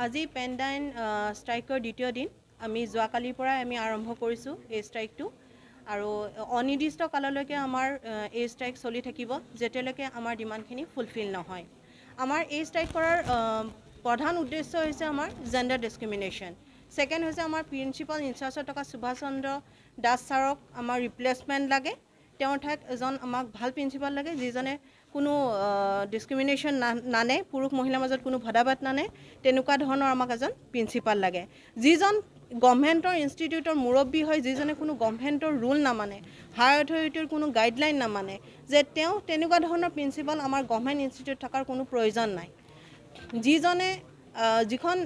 আজি পেনডাইন ষ্ট্ৰাইকৰ দ্বিতীয় দিন আমি যোৱাকালিৰ পৰাই আমি আৰম্ভ কৰিছোঁ এই ষ্ট্ৰাইকটো আৰু অনিৰ্দিষ্ট কাললৈকে আমাৰ এই ষ্ট্ৰাইক চলি থাকিব যেতিয়ালৈকে আমাৰ ডিমাণ্ডখিনি ফুলফিল নহয় আমাৰ এই ষ্ট্ৰাইক কৰাৰ প্ৰধান উদ্দেশ্য হৈছে আমাৰ জেণ্ডাৰ ডিছক্ৰিমিনেশ্যন ছেকেণ্ড হৈছে আমাৰ প্ৰিন্সিপাল ইনচাৰ্জত থকা সুভাষ চন্দ্ৰ দাস ছাৰক আমাৰ ৰিপ্লেচমেণ্ট লাগে তেওঁৰ ঠাইত এজন আমাক ভাল প্ৰিন্সিপাল লাগে যিজনে কোনো ডিছক্ৰিমিনেশ্যন নানে পুৰুষ মহিলাৰ মাজত কোনো ভেদাভেদ নানে তেনেকুৱা ধৰণৰ আমাক এজন প্ৰিন্সিপাল লাগে যিজন গভৰ্ণমেণ্টৰ ইনষ্টিটিউটৰ মুৰব্বী হয় যিজনে কোনো গভৰ্ণমেণ্টৰ ৰুল নামানে হায়াৰ অথৰিটিৰ কোনো গাইডলাইন নামানে যে তেওঁ তেনেকুৱা ধৰণৰ প্ৰিন্সিপাল আমাৰ গভৰ্ণমেণ্ট ইনষ্টিটিউট থকাৰ কোনো প্ৰয়োজন নাই যিজনে যিখন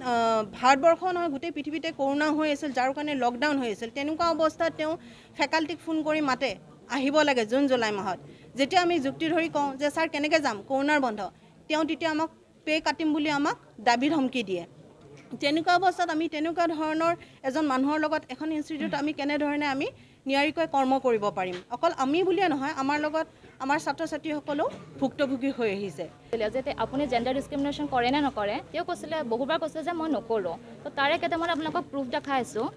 ভাৰতবৰ্ষ নহয় গোটেই পৃথিৱীতে কৰোণা হৈ আছিল যাৰ কাৰণে লকডাউন হৈ আছিল তেনেকুৱা অৱস্থাত তেওঁ ফেকাল্টিক ফোন কৰি মাতে আহিব লাগে জুন জুলাই মাহত যেতিয়া আমি যুক্তি ধৰি কওঁ যে ছাৰ কেনেকৈ যাম কৰোণাৰ বন্ধ তেওঁ তেতিয়া আমাক পে কাটিম বুলি আমাক দাবী ধমকি দিয়ে তেনেকুৱা অৱস্থাত আমি তেনেকুৱা ধৰণৰ এজন মানুহৰ লগত এখন ইনষ্টিটিউট আমি কেনেধৰণে আমি নিয়াৰিকৈ কৰ্ম কৰিব পাৰিম অকল আমি বুলিয়ে নহয় আমাৰ লগত আমাৰ ছাত্ৰ ছাত্ৰীসকলেও ভুক্তভোগী হৈ আহিছে যে আপুনি জেণ্ডাৰ ডিছক্ৰিমিনেশ্যন কৰে নে নকৰে তেওঁ কৈছিলে বহুবাৰ কৈছে যে মই নকৰোঁ তো তাৰে কেইটামান আপোনালোকক প্ৰুফ দেখাই আছোঁ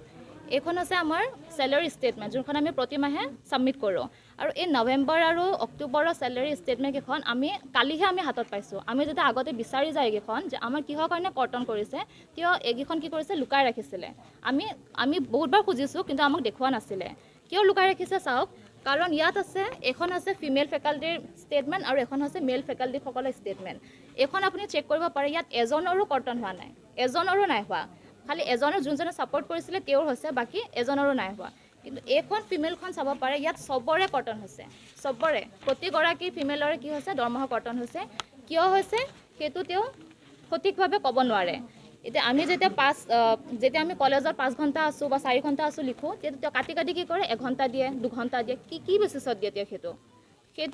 এইখন আছে আমাৰ চেলাৰী ষ্টেটমেণ্ট যোনখন আমি প্ৰতি মাহে ছাবমিট কৰোঁ আৰু এই নৱেম্বৰ আৰু অক্টোবৰৰ চেলাৰী ষ্টেটমেণ্ট কেইখন আমি কালিহে আমি হাতত পাইছোঁ আমি যেতিয়া আগতে বিচাৰি যায় এইকেইখন যে আমাৰ কিহৰ কাৰণে কৰ্তন কৰিছে তেওঁ এইকেইখন কি কৰিছে লুকাই ৰাখিছিলে আমি বহুতবাৰ খুজিছোঁ কিন্তু আমাক দেখুওৱা নাছিলে কিয় লুকাই ৰাখিছে চাওক কাৰণ ইয়াত আছে এখন আছে ফিমেল ফেকাল্টিৰ ষ্টেটমেণ্ট আৰু এখন আছে মেল ফেকাল্টিসকলৰ ষ্টেটমেণ্ট এইখন আপুনি চেক কৰিব পাৰে ইয়াত এজনৰো কৰ্তন হোৱা নাই এজনৰো নাই হোৱা খালি এজনৰ যোনজনে ছাপোৰ্ট কৰিছিলে তেওঁৰ হৈছে বাকী এজনৰো নাই হোৱা কিন্তু এইখন ফিমেলখন চাব পাৰে ইয়াত চবৰে কৰ্তন হৈছে চবৰে প্ৰতিগৰাকী ফিমেলৰে কি হৈছে দৰমহা কৰ্তন হৈছে কিয় হৈছে সেইটো তেওঁ সঠিকভাৱে ক'ব নোৱাৰে এতিয়া আমি যেতিয়া আমি কলেজত 5 ঘণ্টা আছোঁ বা 4 ঘণ্টা আছোঁ লিখোঁ তেতিয়া তেওঁ কাটি কি কৰে 1 ঘণ্টা দিয়ে 2 ঘণ্টা দিয়ে কি বেচিছত দিয়ে তেওঁ সেইটো